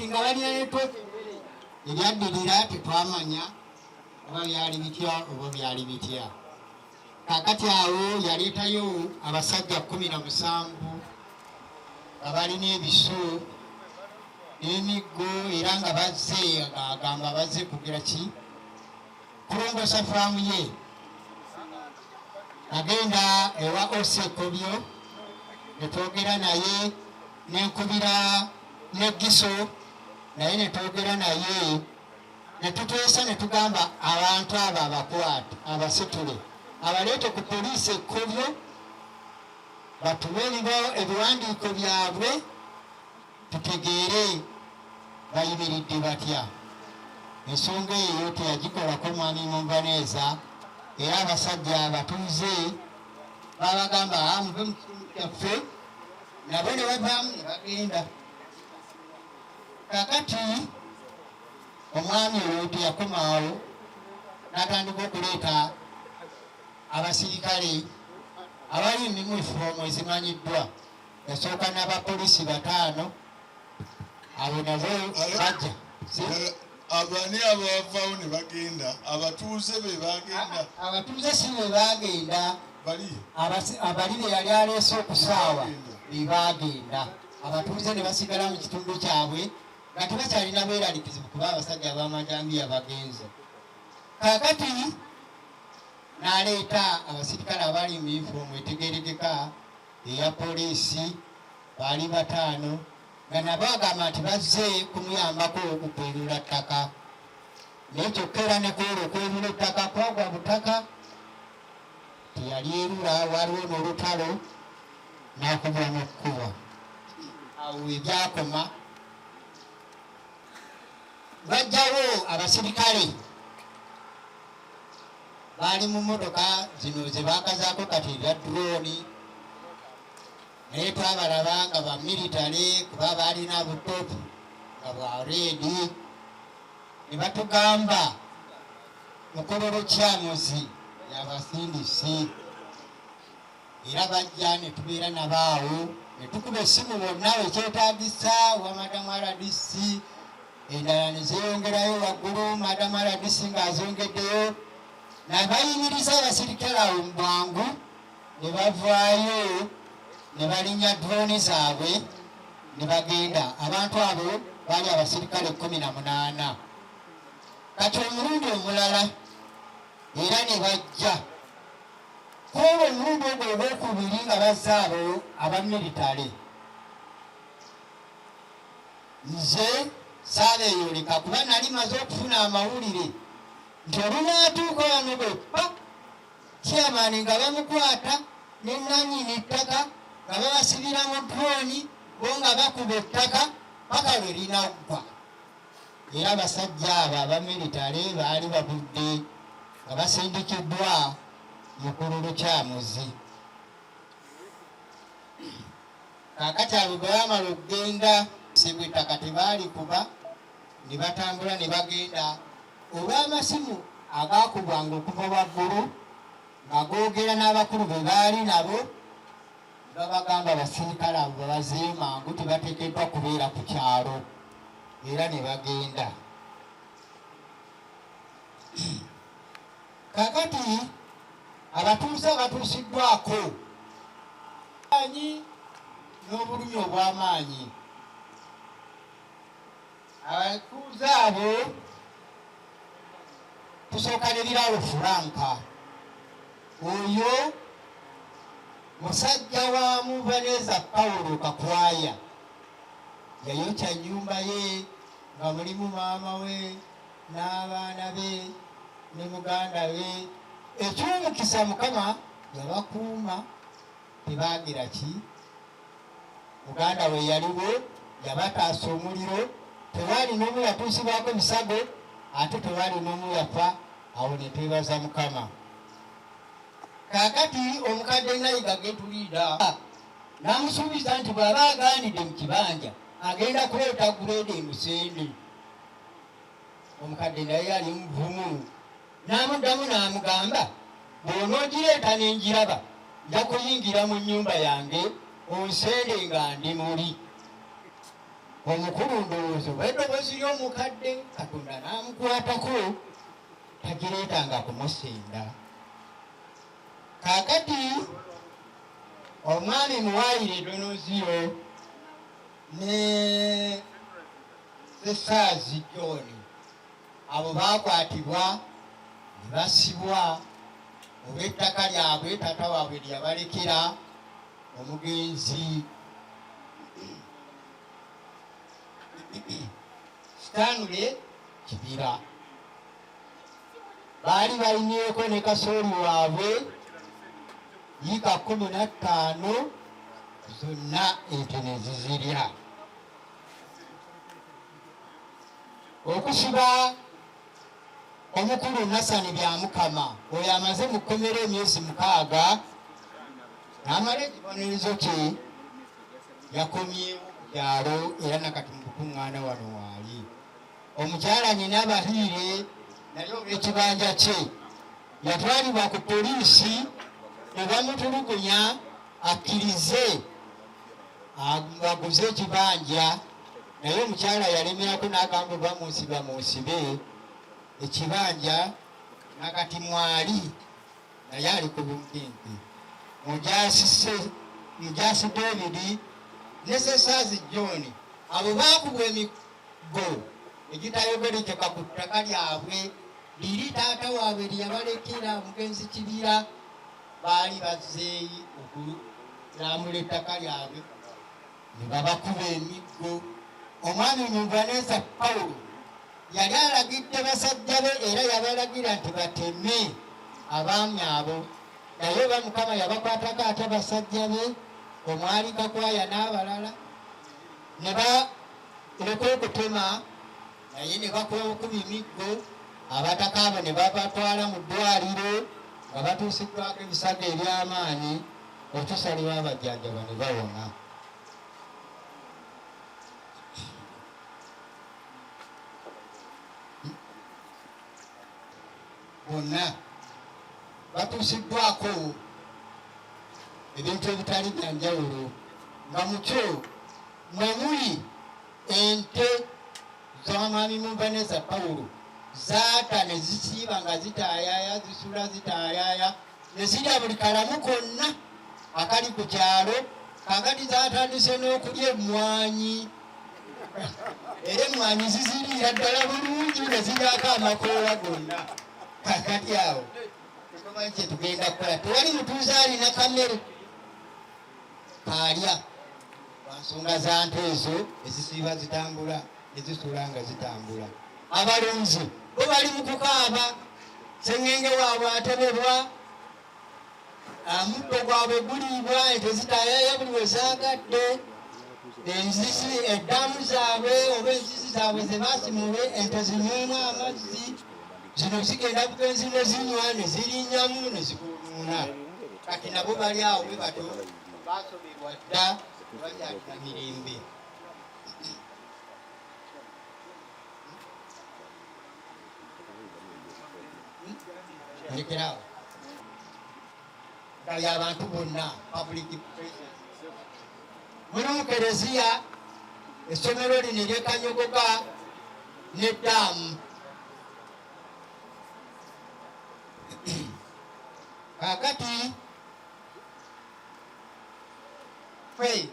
kati nga balina netooka ebyaddirira tetwamanya oba byali bitya oba byali bitya. Kakati awo yaleetayo abasajja 17 nga balina ebiso n'emiggo era nga bazze agamba bazze kugira ki kulongosa faamu ye. Agenda ewa Osekobyo netwogera naye nenkubira negiso naye netwogera naye netuteesa netugamba abantu abo abakwate abasitule abaleete ku poliisi Ekkobyo batuwe ebiwandiiko byabwe tutegeere bayimiridde batya. Ensonga eyo teyagikolako mwami Munvaneeza era abasajja abatuuze babagamba muve mu kitundu kyaffe nabo ne bavaamu ne bagenda. Kakati omwami oyo teyakomaawo n'atandika okuleeta abasirikale abali mu yunifoomu ezimanyiddwa. Yasooka n'abapoliisi 5 abo nabo bajja. Abani abavaawo ne bagenda, abatuuze be bagenda. Abatuuze si be bagenda, abali be yali aleese okusaawa be bagenda. Abatuuze ne basigala mu kitundu kyabwe nga tebakyalina bweralikizibu kuba abasajja ab'amajambiya bagenze. Kaakati n'aleeta abasirikale abali mu yunifoomu etegeerekeka eya poliisi baali 5 nga nabo agamba nti bazze kumuyambako okukwerula ttaka. Naye kyokka era ne kwera okwerula ettaka kwagwa butaka teyali erula, waliwo n'olutalo n'akubwa n'okkuba. Awo ebyakoma bajjawo abasirikale baali mu mmotoka zino ze baakazaako kati ebya drone naye twabalaba nga bamilitale kuba baalina butopu nga bwa reedi ne batugamba Mukololo Kyamuzi yabasindisi era bajja ne tubeera nabaawo ne tukuba essimu bonna ekyetaagisa wa madamu RDC endala ne zeeyongerayo waggulu madamu RDC ng'azongeddeyo nabayimiriza abasirikale awo mu bwangu ne bavaayo ne balinnya drone zaabwe ne bagenda. Abantu abo baali abasirikale 18. Kati omulundi omulala era ne bajja kuba omulundi ogwo ogwokubiri nga bazze abo abamilitale. Nze saabeeyoleka kuba nali maze okufuna amawulire nti olunaatuuka wano bwe pa chairman nga bamukwata ne nannyini ttaka nga babasibira mu drone bo nga bakuba ettaka paka lwe linaggwa. Era abasajja abo abamilitale baali babudde nga basindikiddwa Mukololo Kyamuzi. Kaakati abo bwe bamala okugenda sibwa ettaka tebaali kuba ne batambula ne bagenda olw'amasimu agaakubwanga okuva waggulu nga googera n'abakulu be baali nabo babagamba abasirikale abo babazeeyo mangu tebateekeddwa kubeera ku kyalo era ne bagenda. Kakati abatuuze abatuusiddwako anyi n'obulumi obw'amaanyi. Abatuuze abo tusooka ne Biraalo Franka oyo musajja wa Munvaneeza Paulo Kakwaya yayokya nnyumba ye nga mulimu maama we n'abaana be ne muganda we. Eky'omukisa Mukama yabakuuma tebaagira ki. Muganda we yaliwo yabataasa omuliro, tewaali n'omu yatuusibwako bisago ate tewaali n'omu yafa. Awo ne twebaza Mukama. Kaakati omukadde Nayiga Getuliida n'amusuubiza nti bw'aba agaanidde mu kibanja agenda kuleeta guleeda emusende. Omukadde naye yali muvumu n'amuddamu n'amugamba bw'onoogireeta n'engiraba nja kuyingira mu nnyumba yange onsende nga ndi muli. omukulu ndowoozo bw'eddoboozi ly'omukadde Katonda n'amukwatako tagireetanga kumusenda. Kaakati omwami Muwaayire Donoziyo ne Sesaazi John abo baakwatibwa ne basibwa olw'ettaka lyabwe taata waabwe lyabalekera omugenzi Stanley Kibira. Baali balinyeeko ne kasooli waabwe yiika 15 zonna ente ne zizirya. Okusiba omukulu Nasani Byamukama oyo amaze mu kkomera emyezi 6 n'amala ekibonerezo kye yakomyewo ku kyalo era nakati mu kukuŋŋaana wano waali. Omukyala nnyina Bahiire naye olw'ekibanja kye yatwalibwa ku poliisi ne bamutulugunya akkirize aguze ekibanja, naye omukyala yalemerako n'agamba bamunsibe ekibanja nakati mwali naye ali ku bunkenke. Mujaasi David ne Sesaazi John abo baakubwa emiggo egitayogerekeka ku ttaka lyabwe liri taata waabwe lyabalekera omugenzi Kibira. Baali bazzeeyi okulambula ettaka lyabwe ne babakuba emiggo. Omwami Muvaneza Pawulo yali alagidde basajja be era yabalagira nti bateme abaami abo, naye oba Mukama yabakwatako ate basajja be omwali Kakwaya n'abalala ne baleka okutema, naye ne bakuba okuba emiggo. Abataka abo ne babatwala mu ddwaliro nga batuusiddwako ebisago eby'amaanyi okusalibwa abajjanjaba ne bawona. Bonna batuusiddwako ebintu ebitali bya njawulo nga mukyo mwemuli ente z'omwami Muvaneza Pawulo zaata ne zisiiba nga zitaayaaya, zisula zitaayaaya, ne zirya buli kalamu konna akali ku kyalo. Kaakati zaatandise n'okulya emmwanyi era emmwanyi ziziriira ddala bulungi ne ziryako amakoola gonna. Kaakati awo tumanyi kye tugenda kukola. Tewali mutuuze alina kamere kaalya lwa nsonga za nte ezo ezisiiba zitambula, ezisula nga zitambula. Abalunzi bo bali mu kukaaba, sengenge waabwe atebebwa, omuddo gwabwe guliibwa, ente zitaayaaya buli we zaagadde, enzisi eddamu zaabwe oba enzisi zaabwe ze baasimule ente zinywemu amazzi, zino zigenda bugenzi ne zinywa ne zirinnyamu ne zikunuuna. Kati nabo bali awo bwe bato baasoberwa dda tebakyalina mirembe. Lekerawo gali abantu bonna public presence. Muno mu Kereziya essomero lino eryekanyogoga n'eddamu. Kaakati ffe